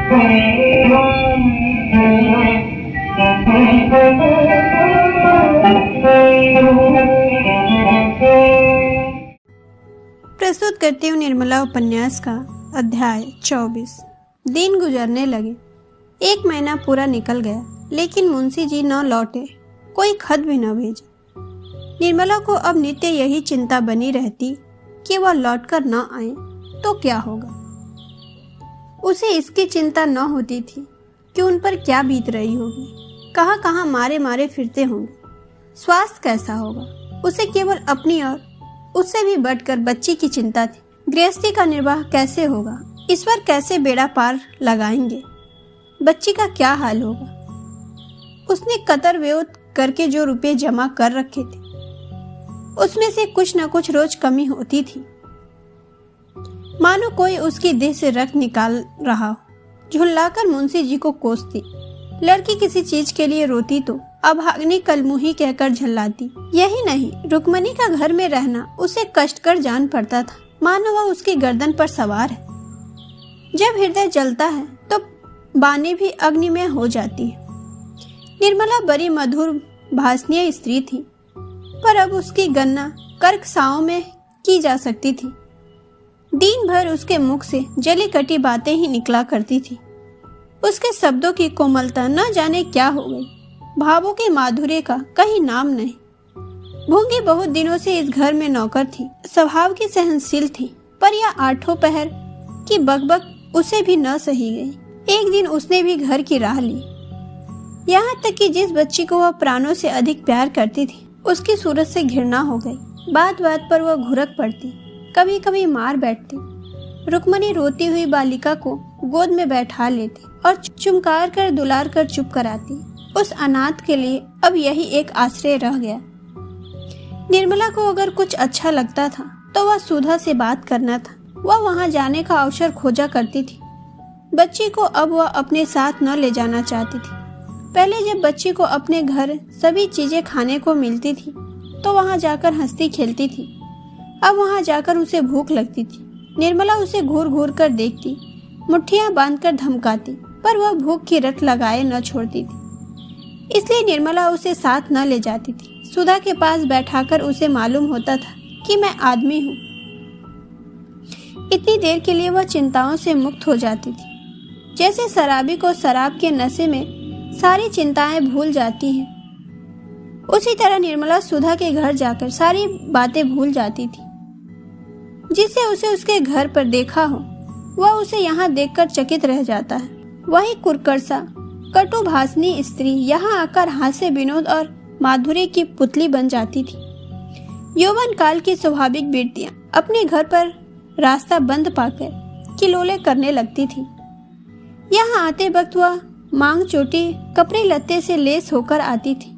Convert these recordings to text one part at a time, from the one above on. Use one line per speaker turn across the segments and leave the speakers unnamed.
प्रस्तुत करती हूँ निर्मला उपन्यास का अध्याय 24। दिन गुजरने लगे। 1 महीना पूरा निकल गया, लेकिन मुंशी जी न लौटे, कोई खत भी न भेजा। निर्मला को अब नित्य यही चिंता बनी रहती कि वह लौटकर न आए तो क्या होगा। उसे इसकी चिंता न होती थी कि उन पर क्या बीत रही होगी, कहाँ कहाँ मारे मारे फिरते होंगे, स्वास्थ्य कैसा होगा। उसे केवल अपनी और उससे भी बढ़कर बच्ची की चिंता थी। गृहस्थी का निर्वाह कैसे होगा, ईश्वर कैसे बेड़ा पार लगाएंगे, बच्ची का क्या हाल होगा। उसने कतर व्योत करके जो रुपए जमा कर रखे थे, उसमें से कुछ न कुछ रोज कमी होती थी, मानो कोई उसकी देह से रक्त निकाल रहा हो। झुल्लाकर मुंशी जी को कोसती, लड़की किसी चीज के लिए रोती तो अभाग्नि कलमुही कहकर झल्लाती। यही नहीं, रुक्मणी का घर में रहना उसे कष्टकर जान पड़ता था, मानो वह उसकी गर्दन पर सवार है। जब हृदय जलता है तो बानी भी अग्नि में हो जाती है। निर्मला बड़ी मधुर भाषणीय स्त्री थी, पर अब उसकी गणना कर्कशाओं में की जा सकती थी। दिन भर उसके मुख से जली कटी बातें ही निकला करती थी। उसके शब्दों की कोमलता न जाने क्या हो गई, भावों के माधुर्य का कहीं नाम नहीं। भूंगी बहुत दिनों से इस घर में नौकर थी, स्वभाव की सहनशील थी, पर यह 8 पहर की बकबक उसे भी न सही गई। एक दिन उसने भी घर की राह ली, यहाँ तक कि जिस बच्ची को वह प्राणों से अधिक प्यार करती थी, उसकी सूरत से घृणा हो गई। बात बात पर वह घुरक पड़ती, कभी कभी मार बैठती। रुक्मणी रोती हुई बालिका को गोद में बैठा लेती और चुमकार कर दुलार कर चुप कराती। उस अनाथ के लिए अब यही एक आश्रय रह गया। निर्मला को अगर कुछ अच्छा लगता था तो वह सुधा से बात करना था। वह वहां जाने का अवसर खोजा करती थी। बच्ची को अब वह अपने साथ न ले जाना चाहती थी। पहले जब बच्ची को अपने घर सभी चीजें खाने को मिलती थी तो वहां जाकर हंसती खेलती थी। अब वहां जाकर उसे भूख लगती थी। निर्मला उसे घूर घूर कर देखती, मुट्ठियां बांधकर धमकाती, पर वह भूख की रट लगाए न छोड़ती थी। इसलिए निर्मला उसे साथ न ले जाती थी। सुधा के पास बैठाकर उसे मालूम होता था कि मैं आदमी हूँ। इतनी देर के लिए वह चिंताओं से मुक्त हो जाती थी, जैसे शराबी को शराब के नशे में सारी चिंताएं भूल जाती हैं। उसी तरह निर्मला सुधा के घर जाकर सारी बातें भूल जाती थी। जिसे उसे उसके घर पर देखा हो, वह उसे यहाँ देखकर चकित रह जाता है। वही कुरकरसा कटु भाषणी स्त्री यहाँ आकर हास्य विनोद और माधुर्य की पुतली बन जाती थी। यौवन काल की स्वाभाविक वृत्तियां अपने घर पर रास्ता बंद पाकर किलोले करने लगती थी। यहाँ आते वक्त वह मांग चोटी कपड़े लत्ते से लेस होकर आती थी।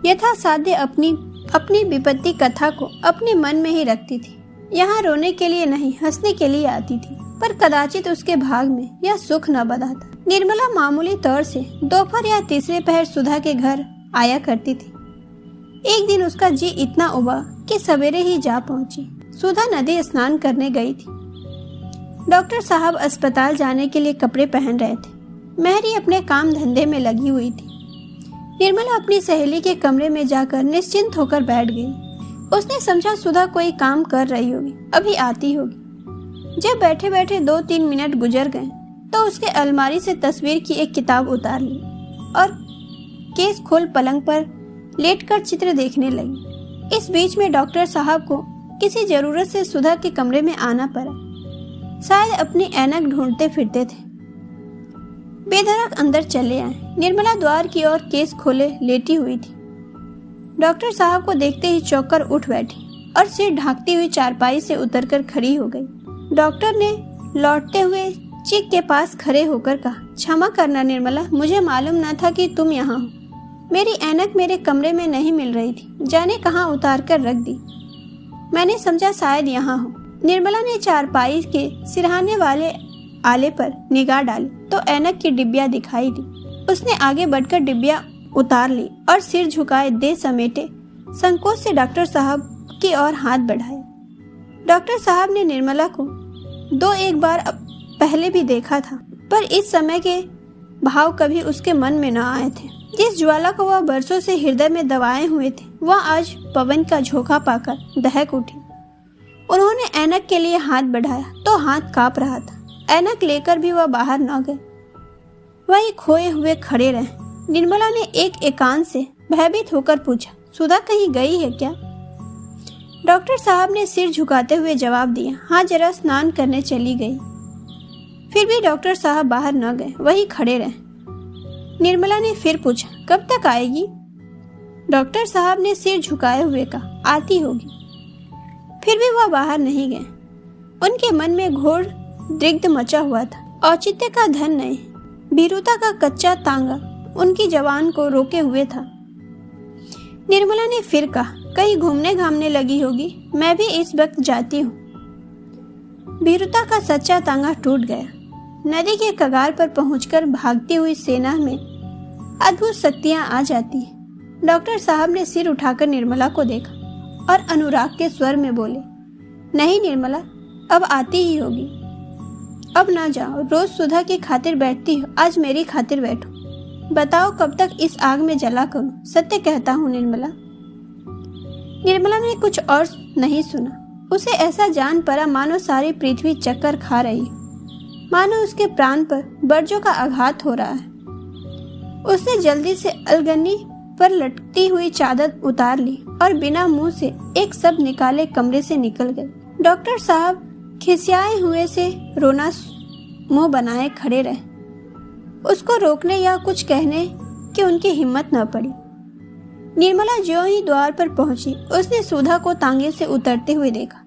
यथा साध्य अपनी विपत्ति कथा को अपने मन में ही रखती थी। यहाँ रोने के लिए नहीं, हंसने के लिए आती थी, पर कदाचित उसके भाग में यह सुख न बधा था। निर्मला मामूली तौर से दोपहर या तीसरे पहर सुधा के घर आया करती थी। एक दिन उसका जी इतना उबा कि सवेरे ही जा पहुंची। सुधा नदी स्नान करने गई थी। डॉक्टर साहब अस्पताल जाने के लिए कपड़े पहन रहे थे। मेहरी अपने काम धंधे में लगी हुई थी। निर्मला अपनी सहेली के कमरे में जाकर निश्चिंत होकर बैठ गई। उसने समझा सुधा कोई काम कर रही होगी, अभी आती होगी। जब बैठे बैठे 2-3 मिनट गुजर गए तो उसके अलमारी से तस्वीर की एक किताब उतार ली और केस खोल पलंग पर लेटकर चित्र देखने लगी। इस बीच में डॉक्टर साहब को किसी जरूरत से सुधा के कमरे में आना पड़ा। शायद अपनी ऐनक ढूंढते फिरते थे। बेधड़क अंदर चले आए। निर्मला द्वार की ओर केस खोले लेटी हुई थी। डॉक्टर साहब को देखते ही चौंक उठ बैठी और सिर ढांकती हुई चारपाई से उतरकर खड़ी हो गई। डॉक्टर ने लौटते हुए चिक के पास खड़े होकर कहा, क्षमा करना निर्मला, मुझे मालूम न था कि तुम यहाँ हो। मेरी ऐनक मेरे कमरे में नहीं मिल रही थी, जाने कहाँ उतार कर रख दी। मैंने समझा शायद यहाँ हो। निर्मला ने चारपाई के सिरहाने वाले आले पर निगाह डाली तो ऐनक की डिब्बिया दिखाई दी। उसने आगे बढ़कर डिब्बिया उतार ली और सिर झुकाए दे समेटे संकोच से डॉक्टर साहब की ओर हाथ बढ़ाया। डॉक्टर साहब ने निर्मला को 2-1 बार पहले भी देखा था, पर इस समय के भाव कभी उसके मन में न आए थे। जिस ज्वाला को वह बरसों से हृदय में दबाए हुए थे, वह आज पवन का झोंका पाकर दहक उठी। उन्होंने ऐनक के लिए हाथ बढ़ाया तो हाथ कांप रहा था। ऐनक लेकर भी वह बाहर न गए, वही खोए हुए खड़े रहे। निर्मला ने एक एकांत से भयभीत होकर पूछा, सुधा कहीं गई है क्या? डॉक्टर साहब ने सिर झुकाते हुए जवाब दिया, हाँ, जरा स्नान करने चली गई। फिर भी डॉक्टर साहब बाहर न गए, वही खड़े रहे। निर्मला ने फिर पूछा, कब तक आएगी? डॉक्टर साहब ने सिर झुकाए हुए कहा, आती होगी। फिर भी वह बाहर नहीं गए। उनके मन में घोर दिग्ध मचा हुआ था। औचित्य का धन नहीं, भीरुता का कच्चा तांगा उनकी जवान को रोके हुए था। निर्मला ने फिर कहा, कहीं घूमने घामने लगी होगी, मैं भी इस वक्त जाती हूँ। भीरुता का सच्चा तांगा टूट गया। नदी के कगार पर पहुंचकर भागती हुई सेना में अद्भुत शक्तियां आ जाती हैं। डॉक्टर साहब ने सिर उठाकर निर्मला को देखा और अनुराग के स्वर में बोले, नहीं निर्मला, अब आती ही होगी। अब ना जाओ, रोज सुधा की खातिर बैठती हो, आज मेरी खातिर बैठो। बताओ कब तक इस आग में जला करूं? सत्य कहता हूँ निर्मला। निर्मला ने कुछ और नहीं सुना। उसे ऐसा जान पड़ा मानो सारी पृथ्वी चक्कर खा रही, मानो उसके प्राण पर बर्जों का आघात हो रहा है। उसने जल्दी से अलगनी पर लटकती हुई चादर उतार ली और बिना मुंह से एक शब्द निकाले कमरे से निकल गए। डॉक्टर साहब खिसियाए हुए से रोना मुंह बनाए खड़े रहे। उसको रोकने या कुछ कहने की उनकी हिम्मत न पड़ी। निर्मला ज्यों ही द्वार पर पहुंची, उसने सुधा को तांगे से उतरते हुए देखा।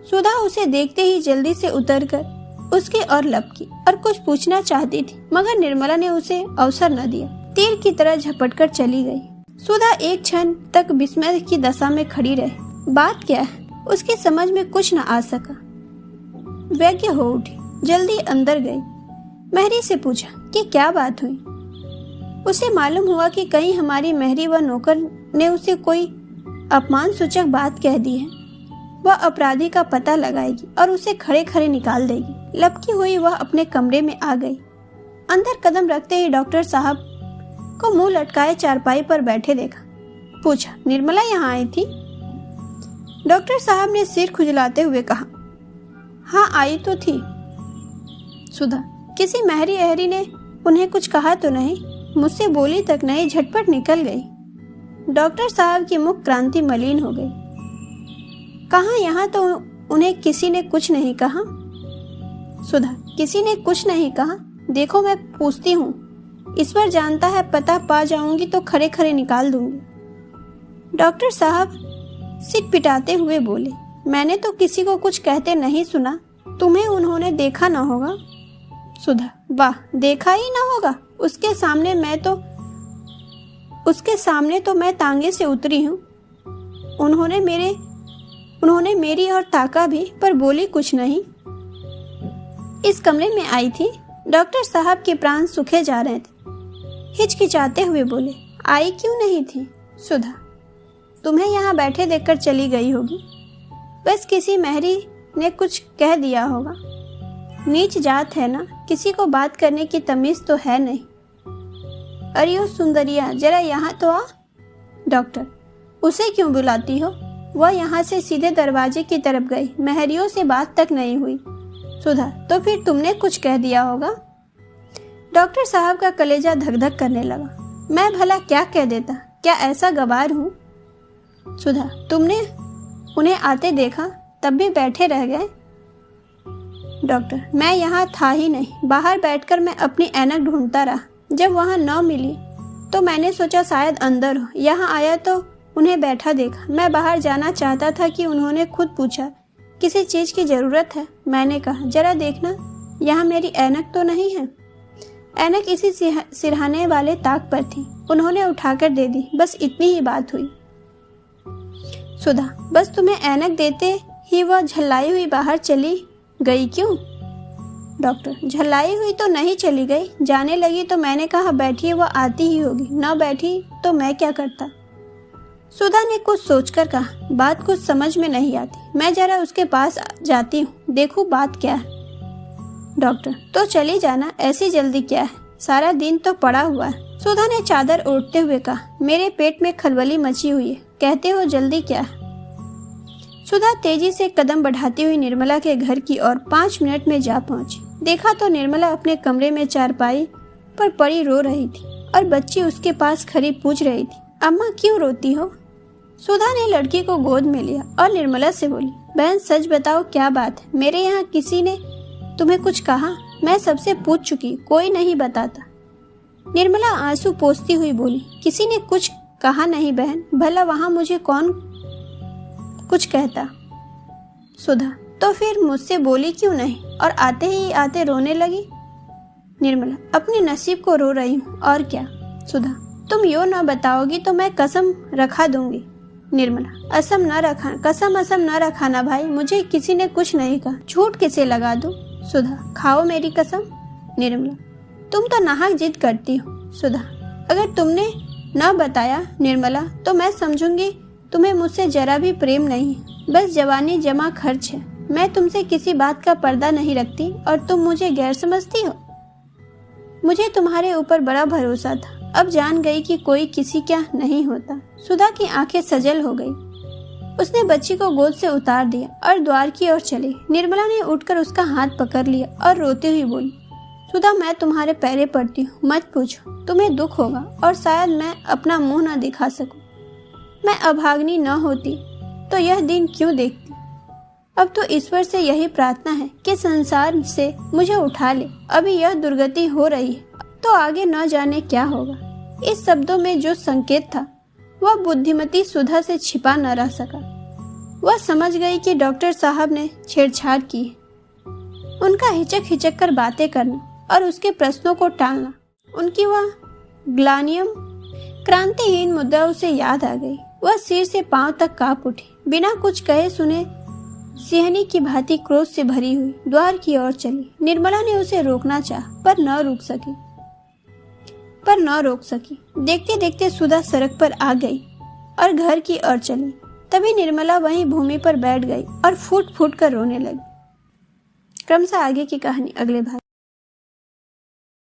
सुधा उसे देखते ही जल्दी से उतरकर उसकी ओर लपकी और कुछ पूछना चाहती थी, मगर निर्मला ने उसे अवसर न दिया। तीर की तरह झपटकर चली गई। सुधा एक क्षण तक विस्मय की दशा में खड़ी रही। बात क्या है, उसकी समझ में कुछ न आ सका। व्यग्र हो उठी, जल्दी अंदर गई। मेहरी से पूछा कि क्या बात हुई। उसे मालूम हुआ कि कहीं हमारी मेहरी व नौकर ने उसे कोई अपमान सूचक बात कह दी है। वह अपराधी का पता लगाएगी और उसे खड़े खड़े निकाल देगी। लपकी हुई वह अपने कमरे में आ गई। अंदर कदम रखते ही डॉक्टर साहब को मुंह लटकाए चारपाई पर बैठे देखा। पूछा, निर्मला यहाँ आई थी? डॉक्टर साहब ने सिर खुजलाते हुए कहा, हाँ आई तो थी। सुधा, किसी मेहरी अहरी ने उन्हें कुछ कहा तो नहीं? मुझसे बोली तक नहीं, झटपट निकल गई। डॉक्टर साहब की मुख क्रांति मलिन हो गई। कहाँ, यहाँ तो उन्हें किसी ने कुछ नहीं कहा। सुधा, किसी ने कुछ नहीं कहा? देखो मैं पूछती हूँ, ईश्वर जानता है, पता पा जाऊंगी तो खड़े खड़े निकाल दूंगी। डॉक्टर साहब सिर पिटाते हुए बोले, मैंने तो किसी को कुछ कहते नहीं सुना, तुम्हें उन्होंने देखा ना होगा। सुधा, वाह, देखा ही ना होगा। उसके सामने तो मैं तांगे से उतरी हूँ। उन्होंने मेरी ओर ताका भी, पर बोली कुछ नहीं। इस कमरे में आई थी। डॉक्टर साहब के प्राण सूखे जा रहे थे। हिचकिचाते हुए बोले, आई क्यों नहीं थी? सुधा, तुम्हें यहाँ बैठे देखकर चली गई होगी। बस किसी मेहरी ने कुछ कह दिया होगा। नीच जात है ना, किसी को बात करने की तमीज तो है नहीं। अरे ओ सुंदरिया, जरा यहाँ तो आ। डॉक्टर, उसे क्यों बुलाती हो? वह यहाँ से सीधे दरवाजे की तरफ गई, मेहरियों से बात तक नहीं हुई। सुधा, तो फिर तुमने कुछ कह दिया होगा। डॉक्टर साहब का कलेजा धक धक करने लगा। मैं भला क्या कह देता? क्या ऐसा गवार हूँ? सुधा, तुमने उन्हें आते देखा, तब भी बैठे रह गए। डॉक्टर, मैं यहाँ था ही नहीं। बाहर बैठकर मैं अपनी ऐनक ढूंढता रहा। जब वहाँ न मिली तो मैंने सोचा शायद अंदर हो। यहाँ आया तो उन्हें बैठा देखा। मैं बाहर जाना चाहता था कि उन्होंने खुद पूछा, किसी चीज की जरूरत है? मैंने कहा, जरा देखना, यहाँ मेरी ऐनक तो नहीं है। ऐनक इसी सिरहाने वाले ताक पर थी। उन्होंने उठाकर दे दी। बस इतनी ही बात हुई। सुधा, बस तुम्हें ऐनक देते ही वह झल्लाई हुई बाहर चली गई क्यों? डॉक्टर, झल्लाई हुई तो नहीं चली गई। जाने लगी तो मैंने कहा बैठिए, वह आती ही होगी। न बैठी तो मैं क्या करता? सुधा ने कुछ सोचकर कहा, बात कुछ समझ में नहीं आती। मैं जरा उसके पास जाती हूँ, देखूं बात क्या है। डॉक्टर, तो चली जाना, ऐसी जल्दी क्या है, सारा दिन तो पड़ा हुआ है। सुधा ने चादर ओढ़ते हुए कहा, मेरे पेट में खलबली मची हुई है, कहते हो जल्दी क्या है। सुधा तेजी से कदम बढ़ाती हुई निर्मला के घर की ओर 5 मिनट में जा पहुंची। देखा तो निर्मला अपने कमरे में चारपाई पर पड़ी रो रही थी और बच्ची उसके पास खड़ी पूछ रही थी, अम्मा क्यों रोती हो। सुधा ने लड़की को गोद में लिया और निर्मला से बोली, बहन सच बताओ क्या बात है, मेरे यहाँ किसी ने तुम्हें कुछ कहा। मैं सबसे पूछ चुकी, कोई नहीं बताता। निर्मला आंसू पोंछती हुई बोली, किसी ने कुछ कहा नहीं बहन, भला वहां मुझे कौन कुछ कहता। सुधा, तो फिर मुझसे बोली क्यों नहीं और आते ही आते रोने लगी। निर्मला, अपने नसीब को रो रही हूँ और क्या। सुधा, तुम यो न बताओगी तो मैं कसम रखा दूंगी। निर्मला, कसम न रखाना भाई, मुझे किसी ने कुछ नहीं कहा, झूठ किसे लगा दूं। सुधा, खाओ मेरी कसम। निर्मला, तुम तो नाहक जिद करती हो। सुधा, अगर तुमने न बताया निर्मला तो मैं समझूंगी तुम्हें मुझसे जरा भी प्रेम नहीं, बस जवानी जमा खर्च है। मैं तुमसे किसी बात का पर्दा नहीं रखती और तुम मुझे गैर समझती हो। मुझे तुम्हारे ऊपर बड़ा भरोसा था, अब जान गई कि कोई किसी क्या नहीं होता। सुधा की आंखें सजल हो गई। उसने बच्ची को गोद से उतार दिया और द्वार की ओर चली। निर्मला ने उठकर उसका हाथ पकड़ लिया और रोती हुई बोली, सुधा मैं तुम्हारे पैरे पड़ती हूँ, मत पूछो, तुम्हें दुख होगा और शायद मैं अपना मुंह न दिखा सकूं। मैं अभाग्नि न होती तो यह दिन क्यों देखती। अब तो ईश्वर से यही प्रार्थना है कि संसार से मुझे उठा ले। अभी यह दुर्गति हो रही है तो आगे न जाने क्या होगा। इस शब्दों में जो संकेत था वह बुद्धिमती सुधा से छिपा न रह सका। वह समझ गई कि डॉक्टर साहब ने छेड़छाड़ की है। उनका हिचक कर बातें करना और उसके प्रश्नों को टालना, उनकी वह ग्लानियम क्रांतिहीन मुद्रा उसे याद आ गई। वह सिर से पांव तक कांप उठी। बिना कुछ कहे सुने सिंहनी की भांति क्रोध से भरी हुई द्वार की ओर चली। निर्मला ने उसे रोकना चाहा पर न रोक सकी। देखते देखते सुधा सड़क पर आ गई और घर की ओर चली। तभी निर्मला वहीं भूमि पर बैठ गई और फूट फूट कर रोने लगी। क्रमशः आगे की कहानी अगले भाग।